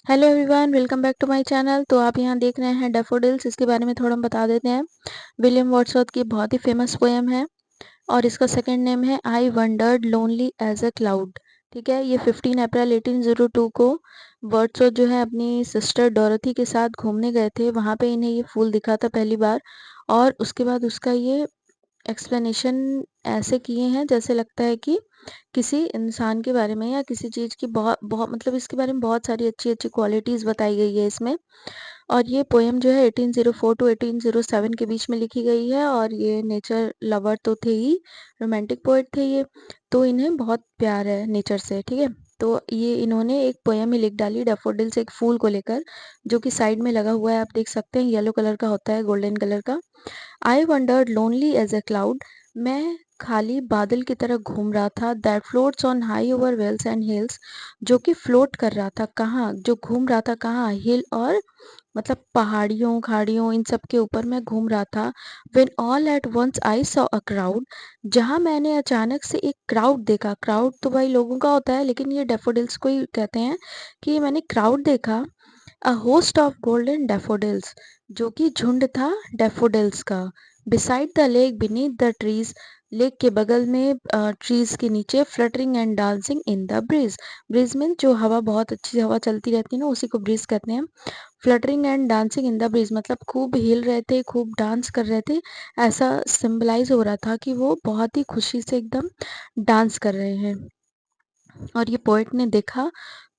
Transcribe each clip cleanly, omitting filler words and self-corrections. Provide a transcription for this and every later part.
Hello everyone, welcome back to my channel. तो आप यहाँ देख रहे हैं डैफोडिल्स। इसके बारे में थोड़ा हम बता देते हैं। विलियम वर्ड्सवर्थ की बहुत ही फेमस पोएम है और इसका सेकंड नेम है I wandered lonely as a cloud. ठीक है, ये 15 अप्रैल 1802 को वर्ड्सवर्थ जो है अपनी सिस्टर डोरथी के साथ घूमने गए थे। वहाँ पे इन्हें ये फूल दिखा था पहली बार और उसके बाद उसका ये एक्सप्लेनेशन ऐसे किए हैं जैसे लगता है कि किसी इंसान के बारे में या किसी चीज़ की बहुत बहुत मतलब इसके बारे में बहुत सारी अच्छी-अच्छी क्वालिटीज़ बताई गई है इसमें। और ये पोएम जो है 1804 टू 1807 के बीच में लिखी गई है और ये नेचर लवर तो थे ही, रोमांटिक पोएट थे ये, तो इन्हें बहुत प्यार है नेचर से, ठीक है? तो ये इन्होंने एक पोएम ही लिख डाली डैफोडिल्स, एक फूल को लेकर, जो कि साइड में लगा हुआ है, आप देख सकते हैं, येलो कलर का होता है, गोल्डन कलर का। I wandered lonely as a cloud, मैं खाली बादल की तरह घूम रहा था, that floats on high over vales and hills, जो कि फ्लोट कर रहा था कहाँ, जो घूम रहा था कहाँ, हिल और मतलब पहाड़ियों खाड़ियों इन सब के ऊपर मैं घूम रहा था। When all at once I saw a crowd, जहाँ मैंने अचानक से एक क्राउड देखा। क्राउड तो भाई लोगों का होता है, लेकिन ये डैफोडिल्स को ही कहते हैं कि मैंने क्राउड देखा। A host of golden daffodils, जो कि झुंड था डैफोडिल्स का। Beside the lake beneath the trees, lake के बगल में ट्रीज के नीचे, fluttering and dancing in the breeze. Breeze में जो हवा, बहुत अच्छी हवा चलती रहती है ना, उसी को ब्रीज कहते हैं। Fluttering and dancing in the bridge मतलब खूब हिल रहे थे, खूब डांस कर रहे थे। ऐसा सिंबलाइज हो रहा था कि वो बहुत ही खुशी से एकदम डांस कर रहे हैं। और ये पोएट ने देखा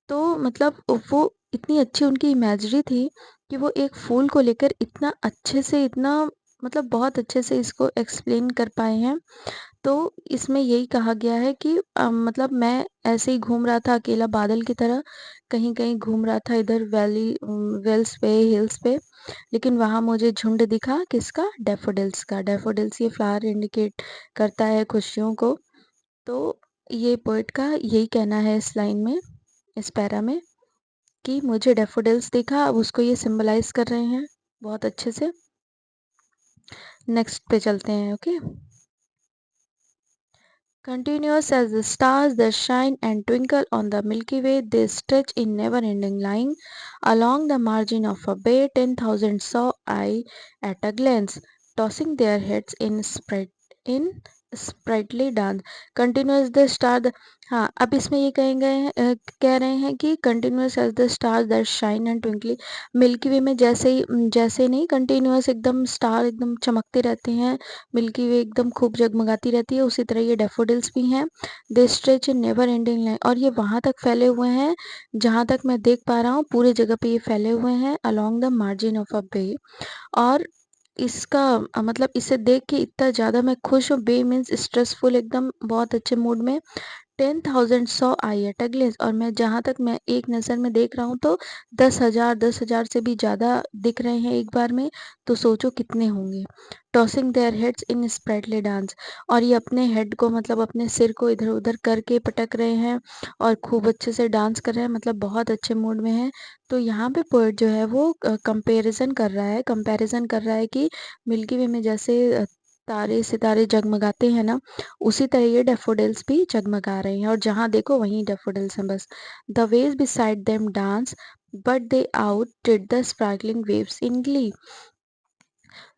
तो मतलब वो इतनी अच्छी उनकी इमेजिनरी थी कि वो एक फूल को लेकर इतना अच्छे से, इतना मतलब बहुत अच्छे से इसको एक्सप्लेन कर पाए हैं। तो इसमें यही कहा गया है कि मतलब मैं ऐसे ही घूम रहा था अकेला बादल की तरह, कहीं कहीं घूम रहा था इधर वैली, वेल्स पे, हिल्स पे, लेकिन वहां मुझे झुंड दिखा किसका, डैफोडिल्स का। डैफोडिल्स ये फ्लावर इंडिकेट करता है खुशियों को। तो ये पोइट का यही कहना है इस लाइन में, इस पैरा में, कि मुझे डैफोडिल्स दिखा। अब उसको ये सिंबलाइज कर रहे हैं बहुत अच्छे से। नेक्स्ट पे चलते हैं। Okay, continuous as the stars that shine and twinkle on the Milky Way, they stretch in never-ending line along the margin of a bay. 10,000 saw I at a glance, tossing their heads in sprightly dance. Continuous the star हाँ, अब इसमें ये कहेंगे, कह रहे हैं कि continuous as the star that shine and twinkle. Milky way में जैसे ही, जैसे नहीं, कंटिन्यूअस एकदम स्टार एकदम चमकते रहते हैं, मिल्की वे एकदम खूब जगमगाती रहती है, उसी तरह ये डैफोडिल्स भी हैं। They stretch in never ending line, और ये वहां तक फैले हुए हैं जहां तक मैं देख पा रहा हूँ, पूरे जगह पे ये फैले हुए हैं along the margin of a bay. और इसका मतलब इसे देख के इतना ज़्यादा मैं खुश हूँ। बे मीन्स स्ट्रेसफुल, एकदम बहुत अच्छे मूड में। 10,000 सौ आई एट अ ग्लिम्स, और मैं जहाँ तक मैं एक नज़र में देख रहा हूँ तो 10,000 से भी ज़्यादा दिख रहे हैं एक बार में, तो सोचो कितने होंगे। Tossing their heads in sprightly dance, और ये अपने हेड को मतलब अपने सिर को इधर उधर करके पटक रहे हैं और खूब अच्छे से डांस कर रहे हैं, मतलब बहुत अच्छे मूड में हैं। तो यहाँ पे पोएट जो है वो कंपैरिजन कर रहा है कि मिल्की वे में जैसे तारे सितारे जगमगाते हैं ना, उसी तरह ये डैफोडिल्स भी जगमगा रहे हैं, और जहाँ देखो वहीं डैफोडिल्स हैं बस। The waves beside them dance but they out did the sparkling waves in glee।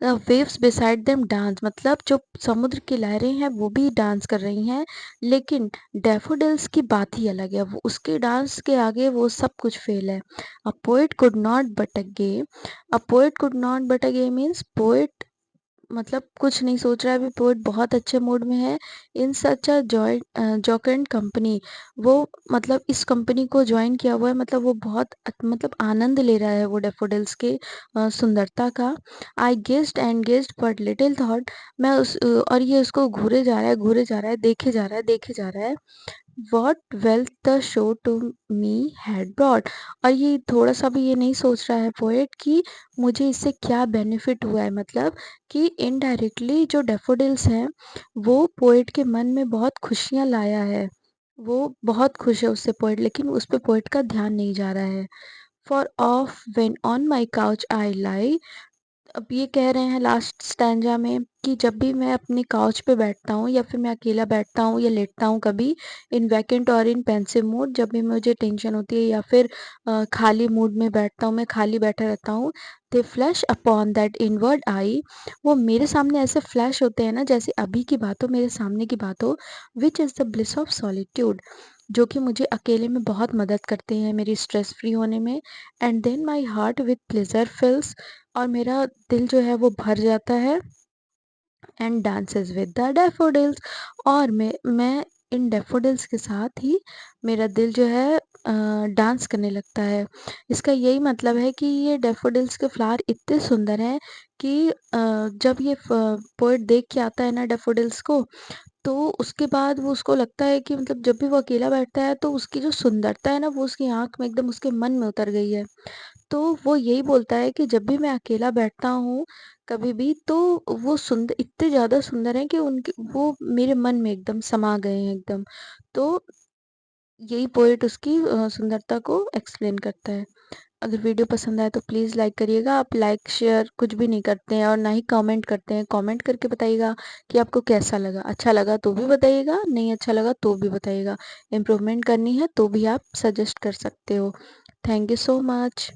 The waves beside them dance मतलब जो समुद्र की लहरें हैं वो भी डांस कर रही हैं, लेकिन डैफोडिल्स की बात ही अलग है, वो उसके डांस के आगे वो सब कुछ फेल है। A poet could not but a gay, a poet could not but a gay means poet मतलब कुछ नहीं सोच रहा है, अभी पोएट बहुत अच्छे मूड में है। इन सच अ जॉकेंट कंपनी, वो मतलब इस कंपनी को ज्वाइन किया हुआ है, मतलब वो बहुत मतलब आनंद ले रहा है वो डैफोडिल्स के सुंदरता का। I gazed and gazed but little thought, मैं और ये उसको घूरे जा रहा है, घूरे जा रहा है, देखे जा रहा है, देखे जा रहा है। What wealth the show to me had brought, और ये थोड़ा सा भी ये नहीं सोच रहा है पोएट कि मुझे इससे क्या बेनिफिट हुआ है, मतलब कि इनडायरेक्टली जो डैफोडिल्स हैं वो पोएट के मन में बहुत खुशियाँ लाया है, वो बहुत खुश है उससे पोएट, लेकिन उस पे पोएट का ध्यान नहीं जा रहा है। For oft when on my couch I lie, अब ये कह रहे हैं लास्ट स्टैन्ज़ा में कि जब भी मैं अपनी काउच पे बैठता हूँ या फिर मैं अकेला बैठता हूँ या लेटता हूँ कभी इन वैकेंट और इन पेंसिव मूड, जब भी मुझे टेंशन होती है या फिर खाली मूड में बैठता हूँ, मैं खाली बैठा रहता हूँ, दे फ्लैश अपॉन दैट इनवर्ड आई, वो मेरे सामने ऐसे फ्लैश होते हैं ना जैसे अभी की बात हो, मेरे सामने की बात हो, which is the bliss of solitude, जो कि मुझे अकेले में बहुत मदद करते हैं मेरी स्ट्रेस फ्री होने में। And then my heart with pleasure fills, और मेरा दिल जो है वो भर जाता है। And dances with the daffodils, और मैं इन डैफोडिल्स के साथ ही मेरा दिल जो है डांस करने लगता है। इसका यही मतलब है कि ये डैफोडिल्स के फ्लावर इतने सुंदर हैं कि जब ये पोएट देख के आता है ना डैफोडिल्स को, तो उसके बाद वो उसको लगता है कि मतलब जब भी वो अकेला बैठता है तो उसकी जो सुंदरता है ना वो उसकी आँख में एकदम उसके मन में उतर गई है। तो वो यही बोलता है कि जब भी मैं अकेला बैठता हूँ कभी भी, तो वो सुंदर इतने ज़्यादा सुंदर हैं कि उनके वो मेरे मन में एकदम समा गए हैं एकदम। तो यही पोएट उसकी सुंदरता को एक्सप्लेन करता है। अगर वीडियो पसंद आए तो प्लीज़ लाइक करिएगा। आप लाइक शेयर कुछ भी नहीं करते हैं और ना ही कमेंट करते हैं। कमेंट करके बताइएगा कि आपको कैसा लगा। अच्छा लगा तो भी बताइएगा, नहीं अच्छा लगा तो भी बताइएगा। इम्प्रूवमेंट करनी है तो भी आप सजेस्ट कर सकते हो। Thank you so much.